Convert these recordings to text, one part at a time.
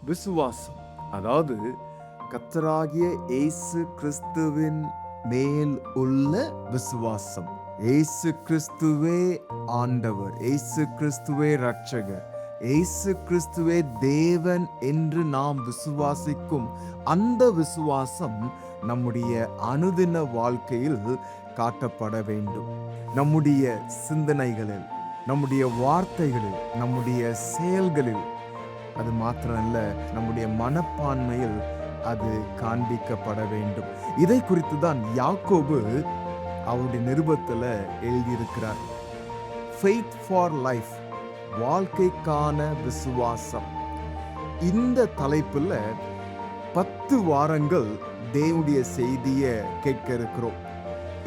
விசுவாசம், அதாவது கர்த்தராகிய இயேசு கிறிஸ்துவின் மேல் உள்ள விசுவாசம். இயேசு கிறிஸ்துவே ஆண்டவர், இயேசு கிறிஸ்துவே இரட்சகர், இயேசு கிறிஸ்துவே தேவன் என்று நாம் விசுவாசிக்கும் அந்த விசுவாசம் நம்முடைய அனுதின வாழ்க்கையில் காட்டப்பட வேண்டும். நம்முடைய சிந்தனைகளில், நம்முடைய வார்த்தைகளில், நம்முடைய செயல்களில், அது மாத்திரமல்ல நம்முடைய மனப்பான்மையில் அது காண்பிக்கப்பட வேண்டும். இதை குறித்து தான் யாக்கோபு அவருடைய நிருபத்தில் எழுதியிருக்கிறார். ஃபெய்த் ஃபார் லைஃப், வாழ்க்கைக்கான விசுவாசம். இந்த தலைப்புல 10 வாரங்கள் தேவனுடைய செய்தியை கேட்க இருக்கிறோம்.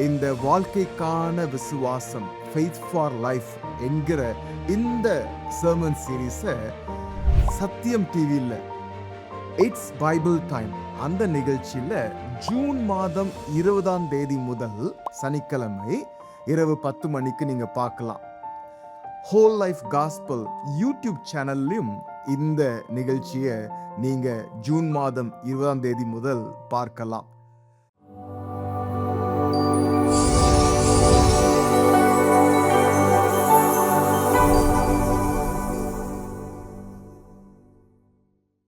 இந்த வாழ்க்கைக்கான விசுவாசம், ஃபெய்த் ஃபார் லைஃப் என்கிற இந்த சர்மன் சீரீஸை சத்தியம் டிவியில் இட்ஸ் பைபிள் டைம் அந்த நிகழ்ச்சியில் ஜூன் மாதம் 20ஆம் தேதி முதல் சனிக்கிழமை இரவு 10 மணிக்கு நீங்க பார்க்கலாம். ஹோல் லைஃப் காஸ்பல் யூடியூப் சேனல்லையும் இந்த நிகழ்ச்சியை நீங்க ஜூன் மாதம் 20ஆம் தேதி முதல் பார்க்கலாம்.